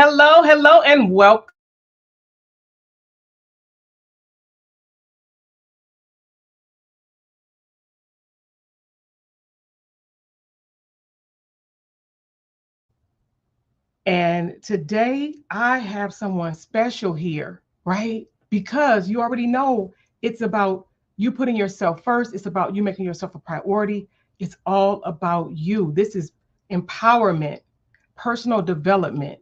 Hello, hello, and welcome. And today I have someone special here, right? Because you already know it's about you putting yourself first, it's about you making yourself a priority. It's all about you. This is empowerment, personal development,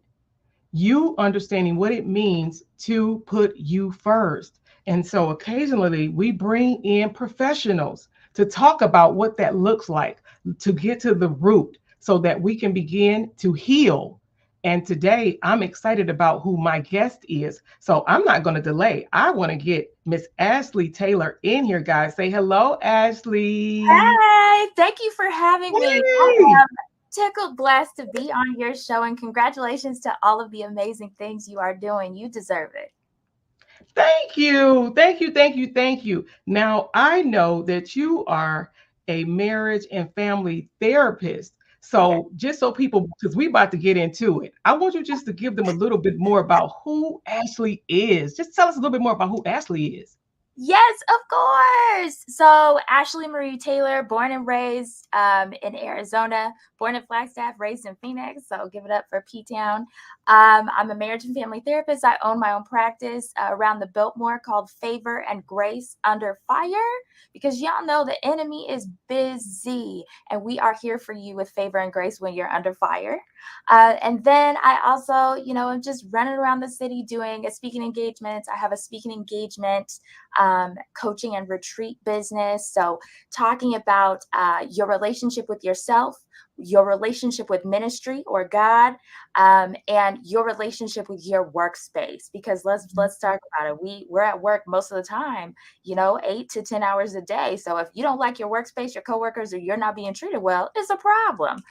you understanding what it means to put you first. And so occasionally we bring in professionals to talk about what that looks like, to get to the root so that we can begin to heal. And today I'm excited about who my guest is. So I'm not going to delay. I want to get Miss Ashlea Taylor in here, guys. Say hello, Ashlea. Hey, thank you for having me. Hey. I am tickled, blessed to be on your show, and congratulations to all of the amazing things you are doing. You deserve it. Thank you. Thank you. Thank you. Thank you. Now, I know that you are a marriage and family therapist. Yes. So, just so people, because we about to get into it, I want you just to give them a little bit more about who Ashlea is. Just tell us a little bit more about who Ashlea is. Yes, of course. So, Ashlea Marie Taylor, born and raised in Arizona, born in Flagstaff, raised in Phoenix. So, give it up for P Town. I'm a marriage and family therapist. I own my own practice around the Biltmore called Favor and Grace Under Fire because y'all know the enemy is busy and we are here for you with favor and grace when you're under fire. And then I also, I'm just running around the city doing a speaking engagement. I have a speaking engagement coaching and retreat business. So, talking about your relationship with yourself, your relationship with ministry or God, and your relationship with your workspace. Because let's talk about it. We're at work most of the time, 8 to 10 hours a day. So if you don't like your workspace, your coworkers, or you're not being treated well, it's a problem.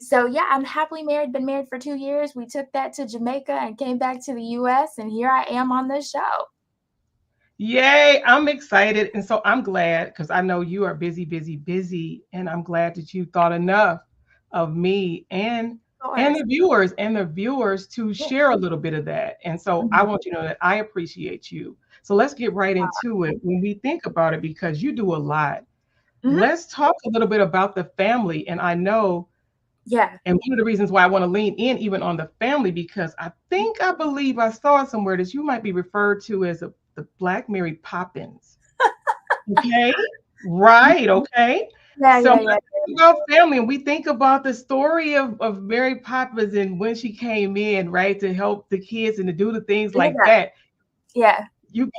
So yeah, I'm happily married, been married for 2 years. We took that to Jamaica and came back to the US, and here I am on this show. Yay, I'm excited. And so I'm glad because I know you are busy, busy, busy. And I'm glad that you thought enough of me Of and course. the viewers to Yeah. share a little bit of that. And so I Mhm. want you to know that I appreciate you. So let's get right into it when we think about it because you do a lot. Mhm. Let's talk a little bit about the family. And I know, Yeah. and one of the reasons why I want to lean in even on the family, because I believe I saw somewhere that you might be referred to as the Black Mary Poppins. Okay. Right. Mhm. Okay. Yeah, So yeah, when yeah. we think about family and we think about the story of Mary Poppins and when she came in, right, to help the kids and to do the things Look at like that. that, Yeah. you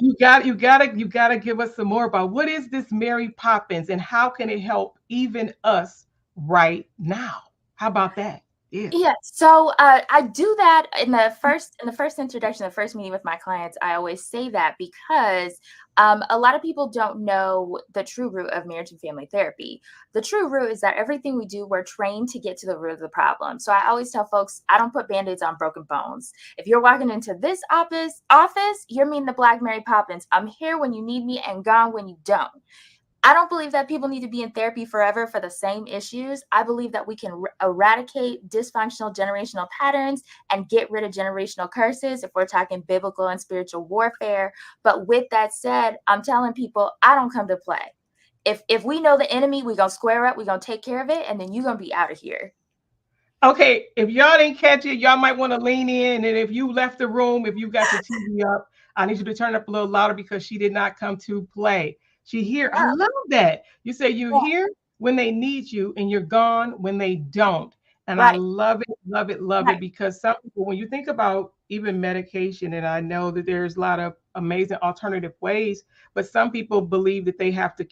gotta give us some more about what is this Mary Poppins and how can it help even us right now? How about that? Yeah. Yeah, so I do that in the first introduction, the first meeting with my clients. I always say that because a lot of people don't know the true root of marriage and family therapy. The true root is that everything we do, we're trained to get to the root of the problem. So I always tell folks, I don't put band-aids on broken bones. If you're walking into this office, you're meeting the Black Mary Poppins. I'm here when you need me and gone when you don't. I don't believe that people need to be in therapy forever for the same issues. I believe that we can eradicate dysfunctional generational patterns and get rid of generational curses if we're talking biblical and spiritual warfare. But with that said, I'm telling people I don't come to play. If we know the enemy, we're gonna square up, we're gonna take care of it, and then you're gonna be out of here. Okay, if y'all didn't catch it, y'all might want to lean in. And if you left the room, if you got your TV up, I need you to turn up a little louder because she did not come to play. She here. I Yeah, love that. You say you're yeah, here when they need you and you're gone when they don't. And I right, love it, love it, love it right. because some people, when you think about even medication, and I know that there's a lot of amazing alternative ways, but some people believe that they have to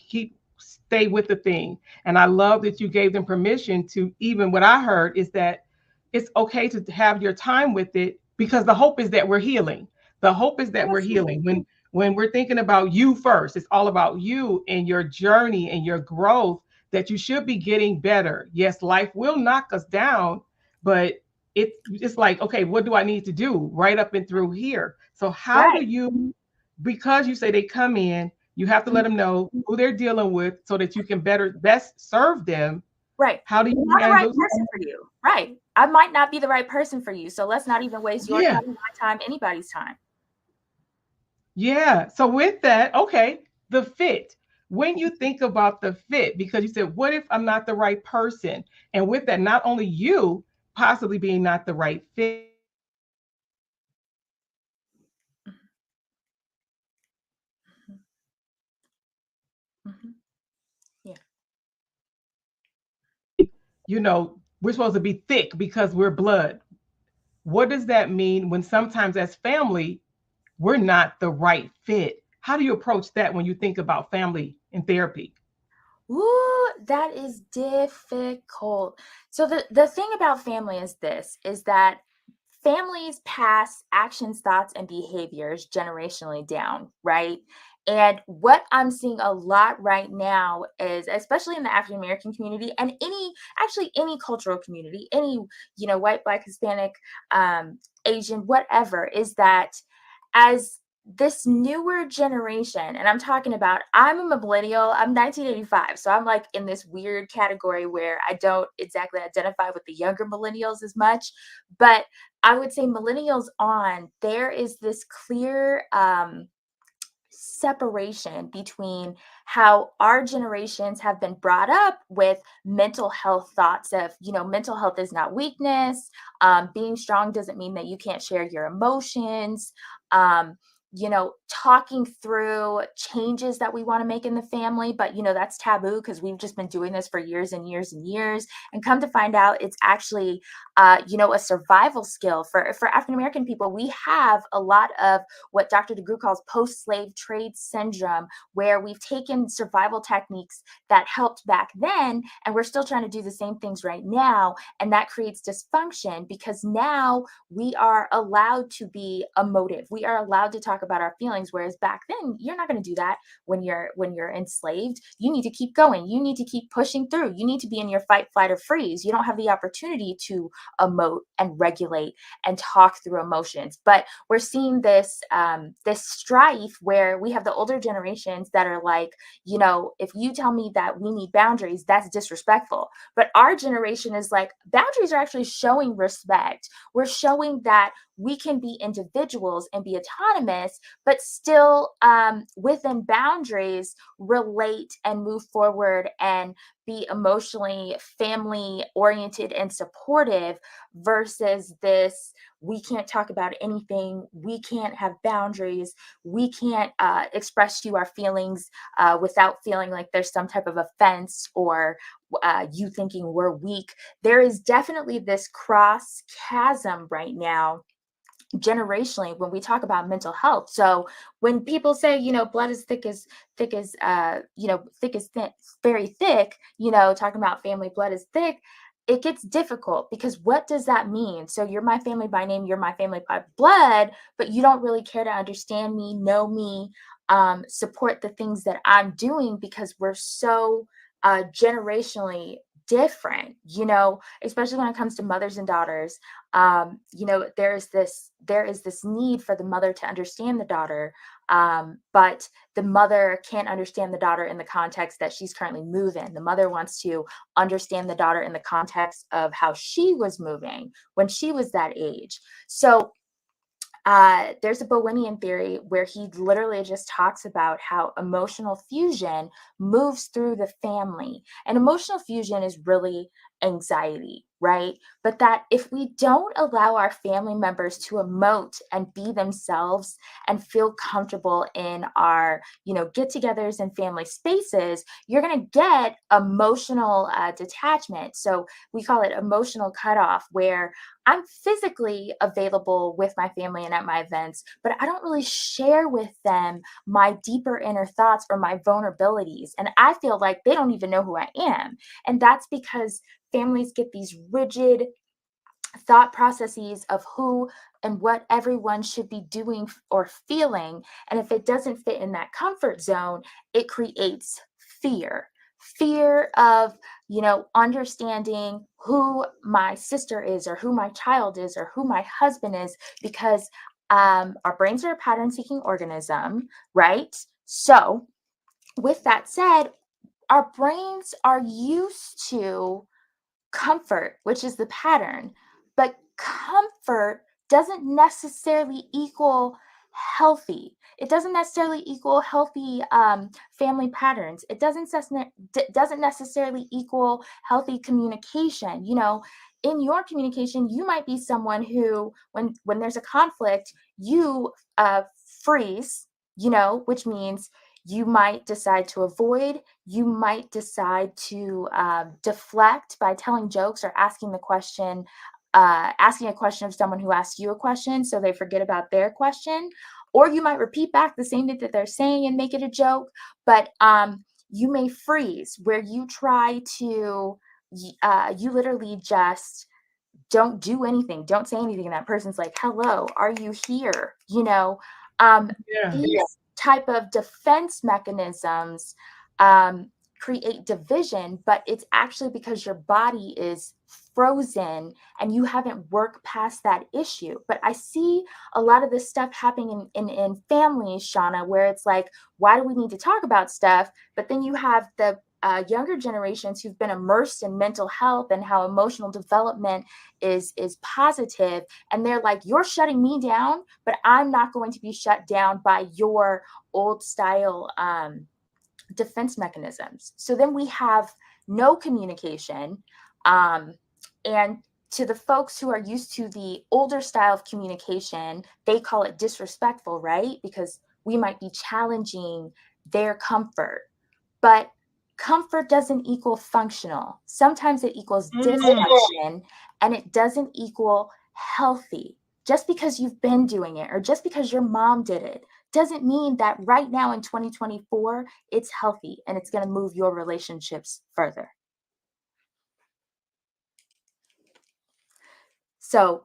stay with the thing. And I love that you gave them permission to, even what I heard is that it's okay to have your time with it because the hope is that we're healing. The hope is that we're Definitely. healing. When we're thinking about you first, it's all about you and your journey and your growth, that you should be getting better. Yes, life will knock us down, but it's like, okay, what do I need to do right up and through here? So how do Right. you, because you say they come in, you have to let them know who they're dealing with so that you can better best serve them. Right. How do I'm you not the right handle? person for you. Right. I might not be the right person for you. So let's not even waste your Yeah, time, my time, anybody's time. yeah. So with that, okay, the fit. When you think about the fit, because you said, what if I'm not the right person? And with that, not only you possibly being not the right fit, Mhm. Mhm. Yeah. we're supposed to be thick because we're blood. What does that mean when sometimes as family, we're not the right fit? How do you approach that when you think about family in therapy? Ooh, that is difficult. So the thing about family is this, is that families pass actions, thoughts, and behaviors generationally down, right? And what I'm seeing a lot right now is, especially in the African American community and actually any cultural community, any, white, Black, Hispanic, Asian, whatever, is that as this newer generation, and I'm talking about, I'm a millennial, I'm 1985, so I'm like in this weird category where I don't exactly identify with the younger millennials as much, but I would say millennials on, there is this clear separation between how our generations have been brought up with mental health thoughts of, mental health is not weakness. Being strong doesn't mean that you can't share your emotions. Um, talking through changes that we want to make in the family, but that's taboo because we've just been doing this for years and years and years. And come to find out, it's actually, a survival skill for African American people. We have a lot of what Dr. DeGroot calls post-slave trade syndrome, where we've taken survival techniques that helped back then, and we're still trying to do the same things right now. And that creates dysfunction because now we are allowed to be emotive. We are allowed to talk about our feelings, whereas back then, you're not going to do that when you're enslaved. You need to keep going. You need to keep pushing through. You need to be in your fight, flight, or freeze. You don't have the opportunity to emote and regulate and talk through emotions. But we're seeing this strife where we have the older generations that are like, if you tell me that we need boundaries, that's disrespectful. But our generation is like, boundaries are actually showing respect. We're showing that we can be individuals and be autonomous, but still within boundaries, relate and move forward and be emotionally family oriented and supportive versus this, we can't talk about anything, we can't have boundaries, we can't express to you our feelings without feeling like there's some type of offense or you thinking we're weak. There is definitely this cross chasm right now generationally when we talk about mental health. So when people say, blood is thick as thin, very thick, talking about family blood is thick, it gets difficult because what does that mean? So you're my family by name, you're my family by blood, but you don't really care to understand me, know me, support the things that I'm doing because we're so generationally different, especially when it comes to mothers and daughters. There is this need for the mother to understand the daughter, but the mother can't understand the daughter in the context that she's currently moving. The mother wants to understand the daughter in the context of how she was moving when she was that age. So there's a Bowenian theory where he literally just talks about how emotional fusion moves through the family. And emotional fusion is really anxiety, right? But that if we don't allow our family members to emote and be themselves and feel comfortable in our, get togethers and family spaces, you're going to get emotional detachment. So we call it emotional cutoff, where I'm physically available with my family and at my events, but I don't really share with them my deeper inner thoughts or my vulnerabilities. And I feel like they don't even know who I am. And that's because families get these rigid thought processes of who and what everyone should be doing or feeling. And if it doesn't fit in that comfort zone, it creates fear. Fear of, understanding who my sister is or who my child is or who my husband is, because our brains are a pattern seeking organism, right? So, with that said, our brains are used to comfort, which is the pattern. But comfort doesn't necessarily equal healthy. It doesn't necessarily equal healthy family patterns. It doesn't necessarily equal healthy communication. You know, in your communication, you might be someone who, when there's a conflict, you freeze. You know, which means you might decide to avoid, you might decide to deflect by telling jokes or asking a question of someone who asked you a question, so they forget about their question. Or you might repeat back the same thing that they're saying and make it a joke. But you may freeze, where you try to, you literally just don't do anything, don't say anything, and that person's like, hello, are you here? You know, Yeah. these type of defense mechanisms create division, but it's actually because your body is frozen and you haven't worked past that issue. But I see a lot of this stuff happening in families, Shawanna, where it's like, why do we need to talk about stuff? But then you have the younger generations who've been immersed in mental health and how emotional development is positive, and they're like, you're shutting me down, but I'm not going to be shut down by your old style defense mechanisms. So then we have no communication, and to the folks who are used to the older style of communication, they call it disrespectful, right? Because we might be challenging their comfort. But comfort doesn't equal functional. Sometimes it equals dysfunction, and it doesn't equal healthy. Just because you've been doing it or just because your mom did it doesn't mean that right now in 2024, it's healthy and it's going to move your relationships further. So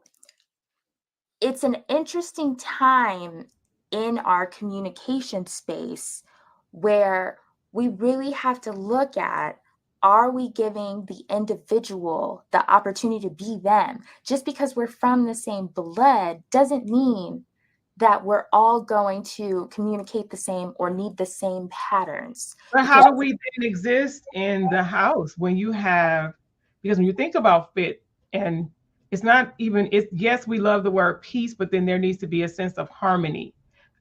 it's an interesting time in our communication space where we really have to look at, are we giving the individual the opportunity to be them? Just because we're from the same blood doesn't mean that we're all going to communicate the same or need the same patterns. But how Because do we then exist in the house when you have, because when you think about fit, and it's not even, it's, yes, we love the word peace, but then there needs to be a sense of harmony.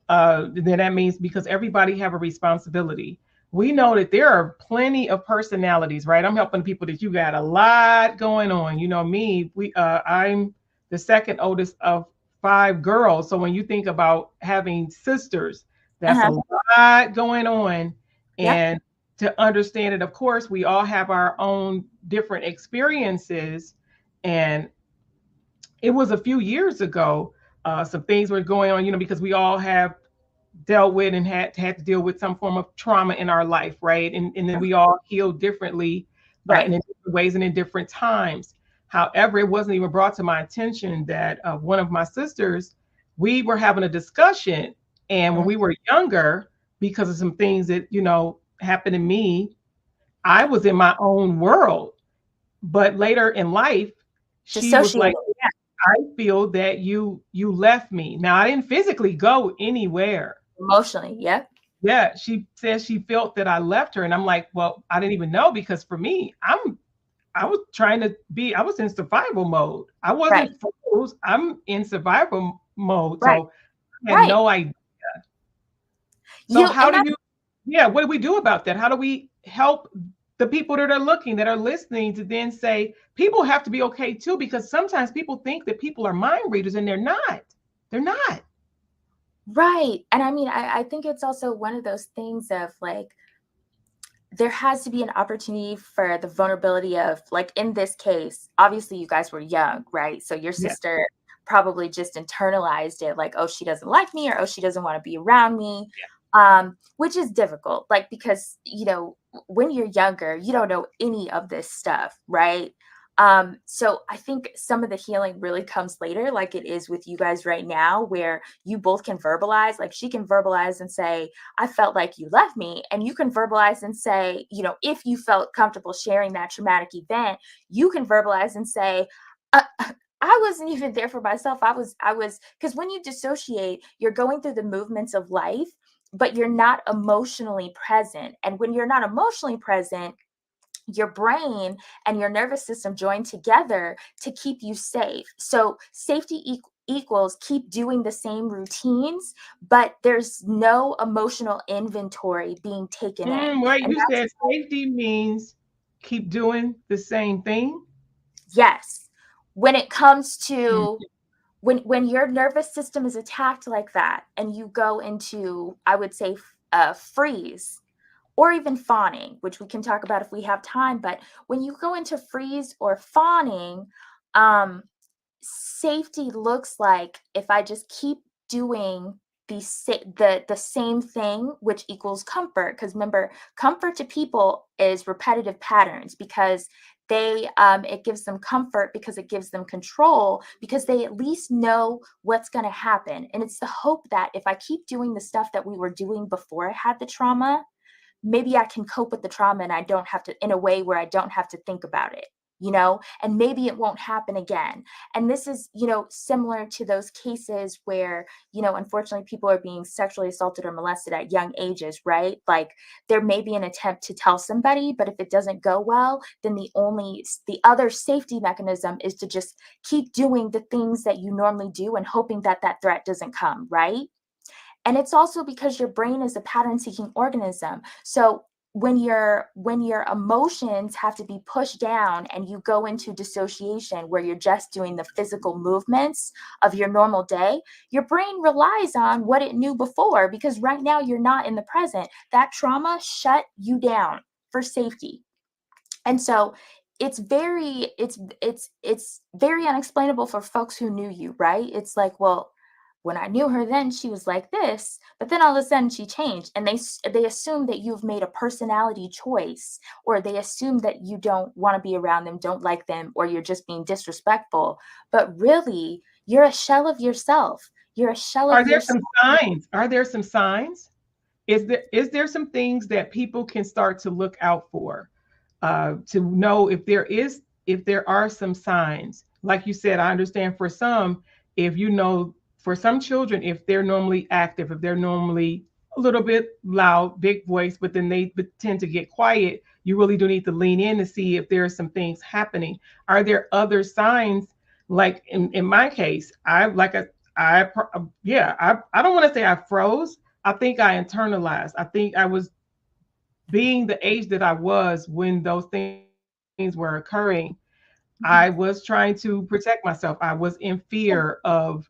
Then that means because everybody have a responsibility. We know that there are plenty of personalities, right? I'm helping people that you got a lot going on. You know me, I'm the second oldest of five girls. So when you think about having sisters, that's a lot going on. yeah, And to understand it, of course, we all have our own different experiences. And it was a few years ago, some things were going on, because we all have dealt with and had to deal with some form of trauma in our life, right? And then we all heal differently, right. in different ways and in different times. However, it wasn't even brought to my attention that one of my sisters, we were having a discussion, and when we were younger, because of some things that happened to me, I was in my own world. But later in life, she was Dissociating. like, I feel that you left me. Now, I didn't physically go anywhere. Emotionally. Yep. Yeah, she says she felt that I left her, and I'm like, well, I didn't even know, because for me, I was trying to be, I was in survival mode. I Right. wasn't froze. I'm in survival mode, Right. so I had Right. no idea. So You how and do that you? Yeah, what do we do about that? How do we help the people that are looking, that are listening, to then say people have to be okay too? Because sometimes people think that people are mind readers, and they're not. They're not. right. And I mean, I think it's also one of those things of like, there has to be an opportunity for the vulnerability of, like, in this case, obviously you guys were young, right? So your Yeah. sister probably just internalized it like, oh, she doesn't like me, or oh, she doesn't want to be around me. Which is difficult, like, because when you're younger, you don't know any of this stuff, right? So I think some of the healing really comes later, like it is with you guys right now, where you both can verbalize, like she can verbalize and say, I felt like you left me. And you can verbalize and say, if you felt comfortable sharing that traumatic event, you can verbalize and say, I wasn't even there for myself. I was, because when you dissociate, you're going through the movements of life, but you're not emotionally present. And when you're not emotionally present, your brain and your nervous system join together to keep you safe. So safety equals keep doing the same routines, but there's no emotional inventory being taken in. Wait, And you said safety means keep doing the same thing? yes, when it comes Mm. to when your nervous system is attacked like that and you go into, I would say, freeze or even fawning, which we can talk about if we have time. But when you go into freeze or fawning, um, safety looks like if I just keep doing the same thing, which equals comfort. Because remember, comfort to people is repetitive patterns, because they it gives them comfort because it gives them control, because they at least know what's going to happen. And it's the hope that if I keep doing the stuff that we were doing before I had the trauma, maybe I can cope with the trauma and I don't have to, in a way where I don't have to think about it, and maybe it won't happen again. And this is, similar to those cases where, unfortunately people are being sexually assaulted or molested at young ages, right? Like there may be an attempt to tell somebody, but if it doesn't go well, then the other safety mechanism is to just keep doing the things that you normally do and hoping that that threat doesn't come, right? And it's also because your brain is a pattern seeking organism. So when your emotions have to be pushed down and you go into dissociation where you're just doing the physical movements of your normal day, your brain relies on what it knew before, because right now you're not in the present. That trauma shut you down for safety. And so it's very unexplainable for folks who knew you, right? It's like, well, when I knew her then she was like this, but then all of a sudden she changed, and they assume that you've made a personality choice, or they assume that you don't want to be around them, don't like them, or you're just being disrespectful. But really, you're a shell of yourself. You're a shell Are of there yourself. some signs? Are there some signs? Is there some things that people can start to look out for, to know if there are some signs? Like you said, I understand for some, if for some children, if they're normally active, if they're normally a little bit loud, big voice, but then they tend to get quiet, you really do need to lean in to see if there are some things happening. Are there other signs? Like in my case, I don't want to say I froze. I think I internalized. I think I was, being the age that I was when those things were occurring, I was trying to protect myself. I was in fear of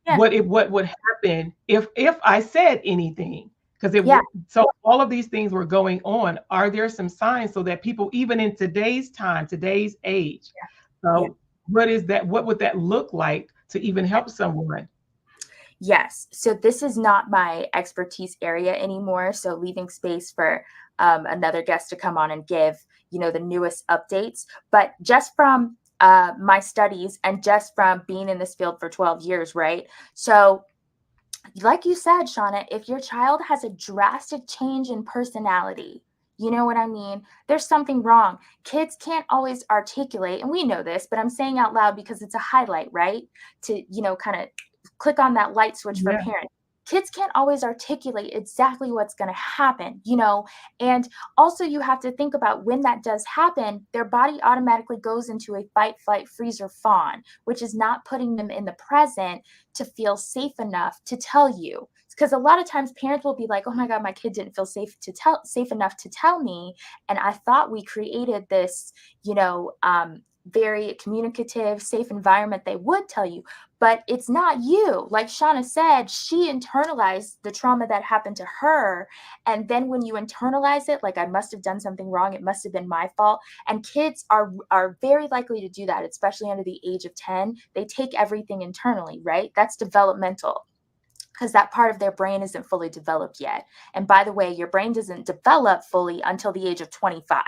Yeah, what would happen if I said anything, because it would. yeah, So all of these things were going on. Are there some signs so that people, even in today's time, today's age, yeah. what is that? What would that look like to even help someone? Yes. So this is not my expertise area anymore. So leaving space for another guest to come on and give, the newest updates. But just from my studies and just from being in this field for 12 years, right? So like you said, Shawanna, if your child has a drastic change in personality, you know what I mean? There's something wrong. Kids can't always articulate, and we know this, but I'm saying out loud because it's a highlight, right? To, kind of click on that light switch for Yeah. parents. Kids can't always articulate exactly what's going to happen, and also you have to think about when that does happen, their body automatically goes into a fight, flight, freeze, or fawn, which is not putting them in the present to feel safe enough to tell you. Because a lot of times parents will be like, oh my God, my kid didn't feel safe enough to tell me. And I thought we created this, very communicative, safe environment they would tell you. But it's not you. Like Shawanna said, she internalized the trauma that happened to her. And then when you internalize it, like I must have done something wrong, it must have been my fault. And kids are very likely to do that, especially under the age of 10. They take everything internally, right? That's developmental, because that part of their brain isn't fully developed yet. And by the way, your brain doesn't develop fully until the age of 25.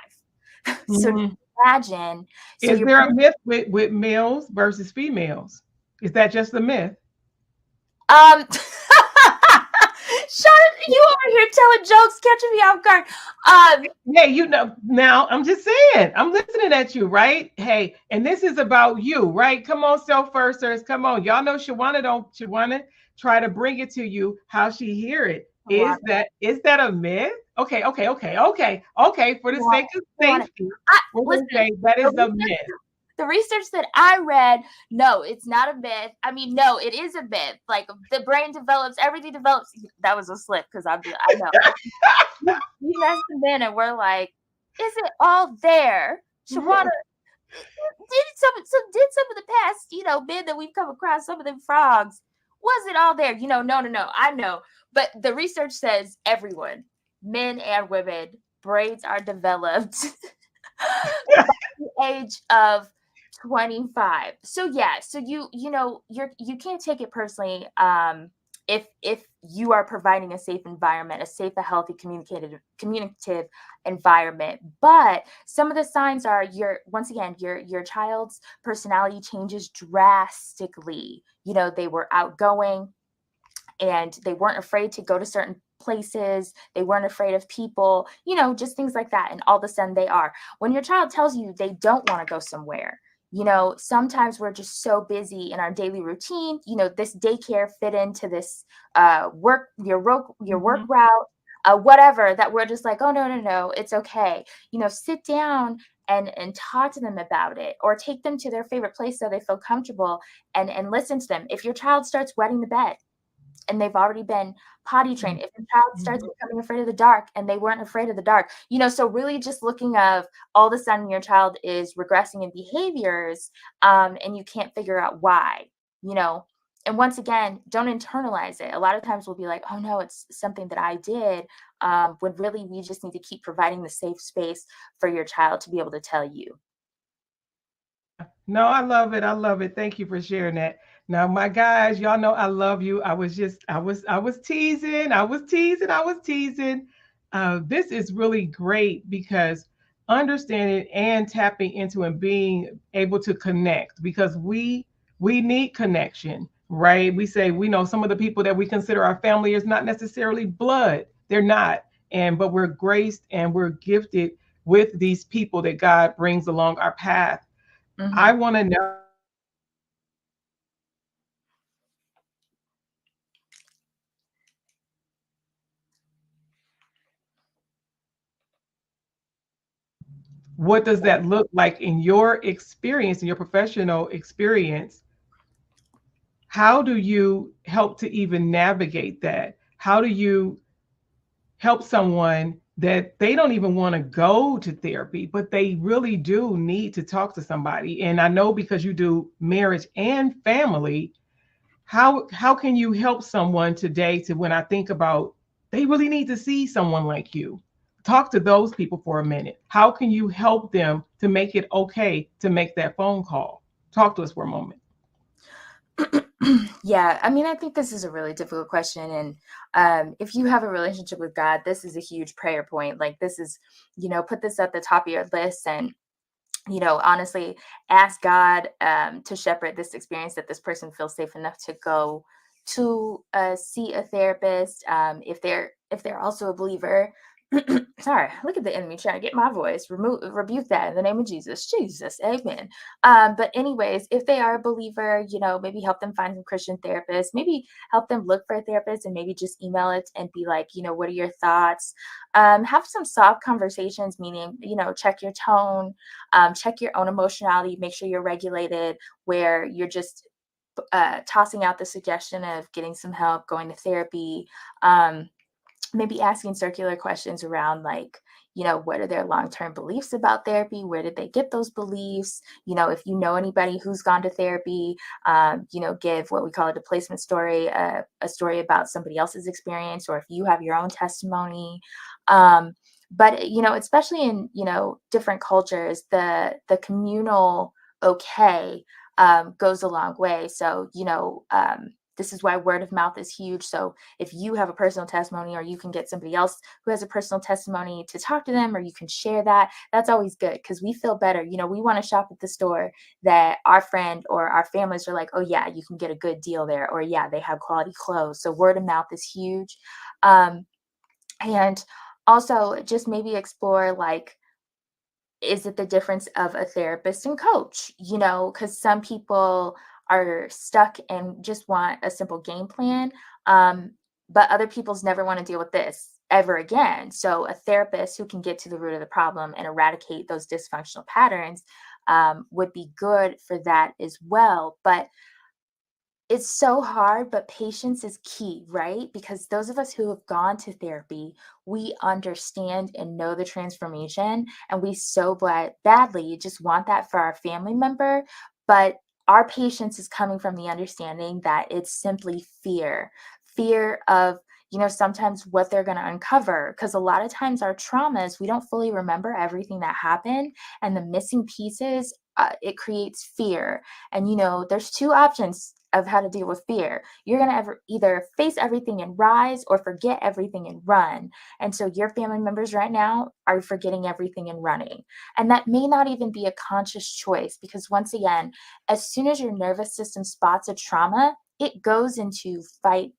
So Mhm. imagine, so Is your there brain, a myth with males versus females? Is that just a myth? You over here telling jokes, catching me off guard. Hey, now I'm just saying, I'm listening at you, right? Hey, and this is about you, right? Come on, self firsters. Come on. Y'all know Shawanna try to bring it to you how she hear it. Is that a myth? Okay. For the want sake it. of They want it. safety, I we're listen, gonna say that the is a research myth. the research that I read, no, it's not a myth. I mean, no, it is a myth. Like the brain develops, everything develops. That was a slip because I know we messed them in, and we're like, is it all there? Shawanna, did some of the past, men that we've come across, some of them frogs, was it all there? No. I know, but the research says everyone, men and women, brains are developed age of 25. So yeah, so you can't take it personally, if you are providing a safe environment, a safe, a healthy, communicative environment. But some of the signs are, your child's personality changes drastically. They were outgoing, and they weren't afraid to go to certain places. They weren't afraid of people, just things like that. And all of a sudden they are. When your child tells you they don't want to go somewhere, sometimes we're just so busy in our daily routine. This daycare fit into this your work Mhm. route, whatever, that we're just like, oh, no, it's okay. Sit down and talk to them about it, or take them to their favorite place so they feel comfortable, and listen to them. If your child starts wetting the bed, and they've already been potty trained, if your child starts Mhm. becoming afraid of the dark and they weren't afraid of the dark, so really just looking of, all of a sudden your child is regressing in behaviors, and you can't figure out why, you know and once again, don't internalize it. A lot of times we'll be like, oh no, it's something that I did, when really we just need to keep providing the safe space for your child to be able to tell you. No, I love it. I love it. Thank you for sharing that. Now, my guys, y'all know I love you. I was teasing. I was teasing. This is really great because understanding and tapping into and being able to connect, because we need connection, right? We say we know some of the people that we consider our family is not necessarily blood. They're not. But we're graced and we're gifted with these people that God brings along our path. I Hmm. want to know, what does that look like in your experience, in your professional experience? How do you help to even navigate that? How do you help someone that they don't even want to go to therapy, but they really do need to talk to somebody? And I know because you do marriage and family, how can you help someone today, to when I think about they really need to see someone like you? Talk to those people for a minute. How can you help them to make it okay to make that phone call? Talk to us for a moment. Yeah, I mean, I think this is a really difficult question. And if you have a relationship with God, this is a huge prayer point. Like, this is, put this at the top of your list, and, honestly, ask God, to shepherd this experience, that this person feels safe enough to go to see a therapist. If they're also a believer. Sorry, look at the enemy trying to get my voice. Rebuke that in the name of Jesus. Jesus, amen. But anyways, if they are a believer, maybe help them find some Christian therapists. Maybe help them look for a therapist, and maybe just email it and be like, what are your thoughts? Have some soft conversations, meaning, check your tone, check your own emotionality, make sure you're regulated, where you're just tossing out the suggestion of getting some help, going to therapy. Maybe asking circular questions around, like, what are their long-term beliefs about therapy? Where did they get those beliefs? If you know anybody who's gone to therapy, give what we call a displacement story, a story about somebody else's experience, or if you have your own testimony. But especially in different cultures, the communal okay, goes a long way. So this is why word of mouth is huge. So if you have a personal testimony, or you can get somebody else who has a personal testimony to talk to them, or you can share that, that's always good, because we feel better. We want to shop at the store that our friend or our families are like, oh yeah, you can get a good deal there, or yeah, they have quality clothes. So word of mouth is huge. And also just maybe explore, like, is it the difference of a therapist and coach? Because some people are stuck and just want a simple game plan. But other people's never want to deal with this. ever again. So a therapist who can get to the root of the problem and eradicate those dysfunctional patterns would be good for that as well. But it's so hard, but patience is key, right? Because those of us who have gone to therapy, we understand and know the transformation, and we so badly just want that for our family member. But our patience is coming from the understanding that it's simply fear of, sometimes what they're going to uncover. Because a lot of times our traumas, we don't fully remember everything that happened, and the missing pieces, it creates fear. And there's two options of how to deal with fear. You're going to either face everything and rise, or forget everything and run. And so your family members right now are forgetting everything and running. And that may not even be a conscious choice, because once again, as soon as your nervous system spots a trauma, it goes into fight,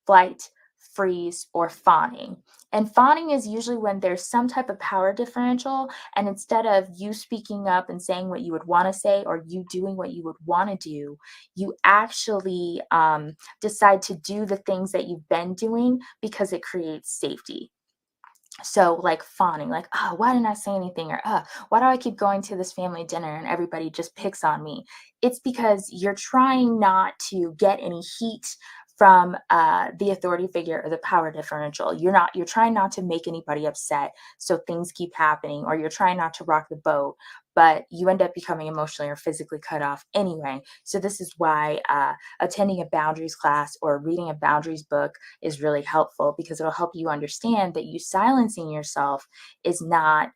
flight, freeze, or fawning. And fawning is usually when there's some type of power differential, and instead of you speaking up and saying what you would want to say, or you doing what you would want to do, you actually decide to do the things that you've been doing because it creates safety. So like fawning, like, oh, why didn't I say anything? Or, why do I keep going to this family dinner and everybody just picks on me? It's because you're trying not to get any heat from the authority figure or the power differential. You're trying not to make anybody upset, so things keep happening, or you're trying not to rock the boat, but you end up becoming emotionally or physically cut off anyway. So this is why attending a boundaries class or reading a boundaries book is really helpful, because it'll help you understand that you silencing yourself is not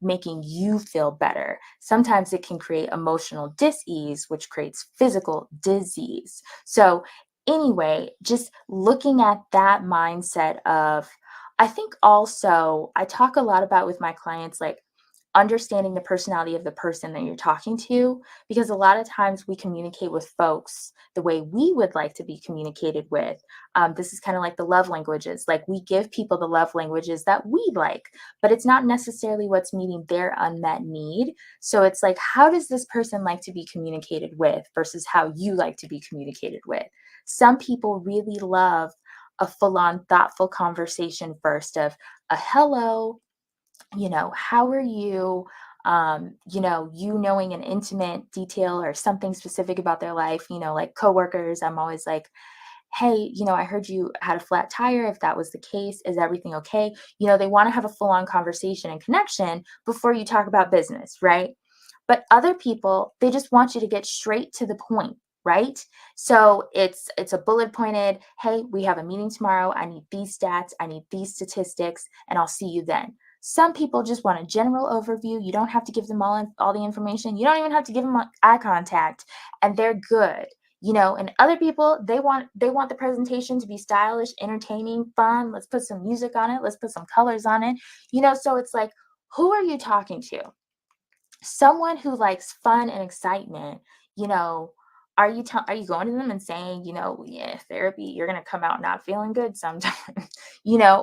making you feel better. Sometimes it can create emotional dis-ease, which creates physical disease. So anyway, just looking at that mindset of, I think also I talk a lot about with my clients, like understanding the personality of the person that you're talking to, because a lot of times we communicate with folks the way we would like to be communicated with. This is kind of like the love languages. Like, we give people the love languages that we like, but it's not necessarily what's meeting their unmet need. So it's like, how does this person like to be communicated with versus how you like to be communicated with? Some people really love a full-on thoughtful conversation first, of a hello, how are you? You knowing an intimate detail or something specific about their life, like coworkers, I'm always like, hey, I heard you had a flat tire. If that was the case, is everything okay? They want to have a full on conversation and connection before you talk about business, right? But other people, they just want you to get straight to the point, right? So it's a bullet pointed, hey, we have a meeting tomorrow. I need these stats, I need these statistics, and I'll see you then. Some people just want a general overview. You don't have to give them all the information. You don't even have to give them eye contact, and they're good. And other people, they want the presentation to be stylish, entertaining, fun. Let's put some music on it. Let's put some colors on it. So it's like, who are you talking to? Someone who likes fun and excitement, you know, are you going to them and saying, yeah, therapy, you're going to come out not feeling good sometimes,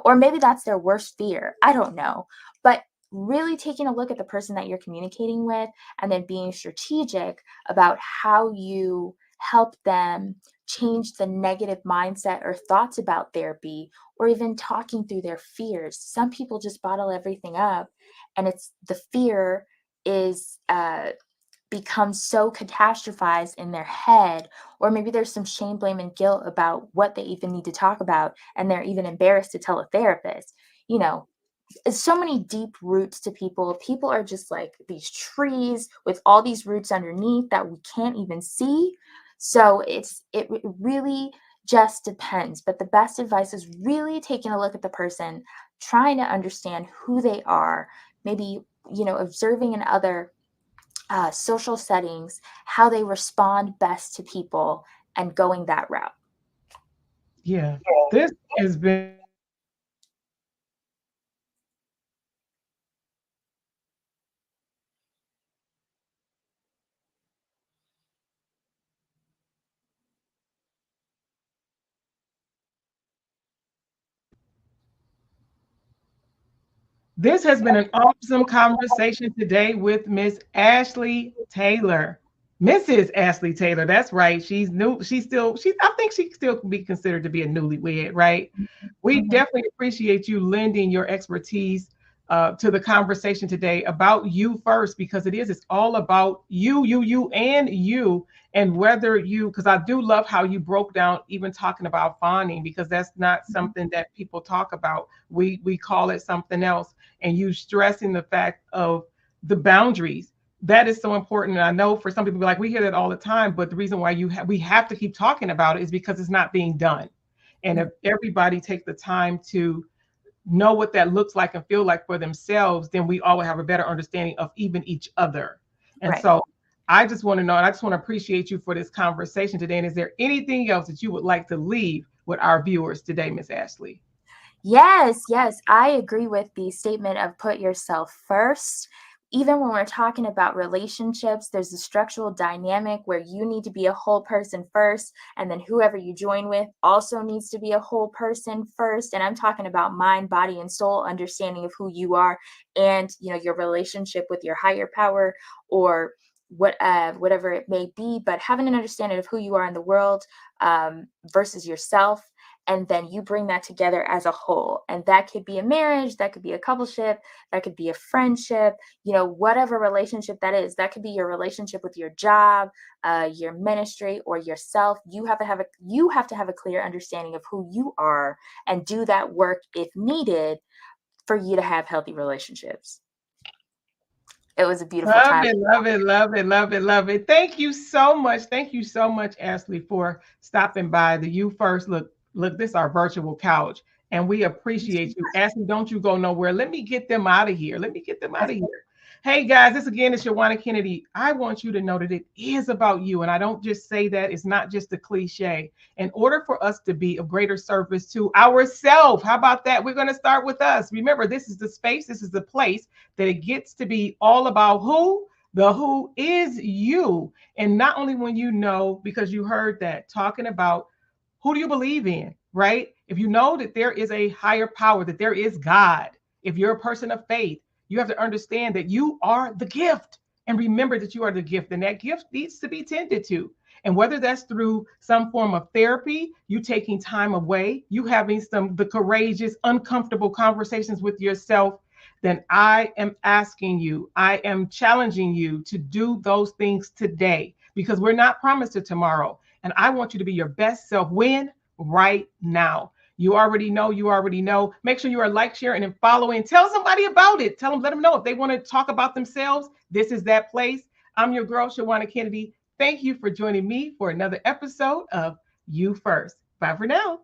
or maybe that's their worst fear. I don't know. But really taking a look at the person that you're communicating with, and then being strategic about how you help them change the negative mindset or thoughts about therapy, or even talking through their fears. Some people just bottle everything up, and it's the fear is becomes so catastrophized in their head, or maybe there's some shame, blame, and guilt about what they even need to talk about, and they're even embarrassed to tell a therapist. You know, so many deep roots to people. People are just like these trees with all these roots underneath that we can't even see. So it really just depends. But the best advice is really taking a look at the person, trying to understand who they are, maybe observing in other social settings how they respond best to people, and going that route. Yeah. This has been an awesome conversation today with Miss Ashlea Taylor. Mrs. Ashlea Taylor. That's right. She's new. I think she still can be considered to be a newlywed, right? We Mhm. definitely appreciate you lending your expertise to the conversation today about you first, because it's all about you, and whether you, because I do love how you broke down even talking about fawning, because that's not something that people talk about. We call it something else, and you stressing the fact of the boundaries. That is so important. And I know for some people, like we hear that all the time, but the reason why we have to keep talking about it is because it's not being done. And if everybody take the time to know what that looks like and feel like for themselves, then we all will have a better understanding of even each other. And Right. so I just want to know, and I just want to appreciate you for this conversation today. And is there anything else that you would like to leave with our viewers today, Miss Ashlea? Yes, yes, I agree with the statement of put yourself first. Even when we're talking about relationships, there's a structural dynamic where you need to be a whole person first, and then whoever you join with also needs to be a whole person first. And I'm talking about mind, body, and soul, understanding of who you are, and your relationship with your higher power, or whatever it may be. But having an understanding of who you are in the world, versus yourself, and then you bring that together as a whole. And that could be a marriage, that could be a coupleship, that could be a friendship, whatever relationship that is. That could be your relationship with your job, your ministry, or yourself. You have to have a clear understanding of who you are, and do that work if needed for you to have healthy relationships. It was a beautiful Love time. it, love it, love it, love it, love it. Thank you so much. Thank you so much, Ashlea, for stopping by the You First. Look, this is our virtual couch, and we appreciate you. Ashlea, don't you go nowhere. Let me get them out of here. Let me get them out of here. Hey guys, this again is Shawanna Kennedy. I want you to know that it is about you, and I don't just say that. It's not just a cliche. In order for us to be of greater service to ourselves, how about that? We're going to start with us. Remember, this is the space, this is the place that it gets to be all about who? The who is you. And not only when you know, because you heard that, talking about who do you believe in, right? If you know that there is a higher power, that there is God, if you're a person of faith, you have to understand that you are the gift. And remember that you are the gift, and that gift needs to be tended to. And whether that's through some form of therapy, you taking time away, you having the courageous, uncomfortable conversations with yourself, then I am asking you, I am challenging you to do those things today, because we're not promised to tomorrow. And I want you to be your best self. When? Right now. You already know, you already know. Make sure you are like, sharing, and following. Tell somebody about it. Let them know if they want to talk about themselves. This is that place. I'm your girl, Shawanna Kennedy. Thank you for joining me for another episode of You First. Bye for now.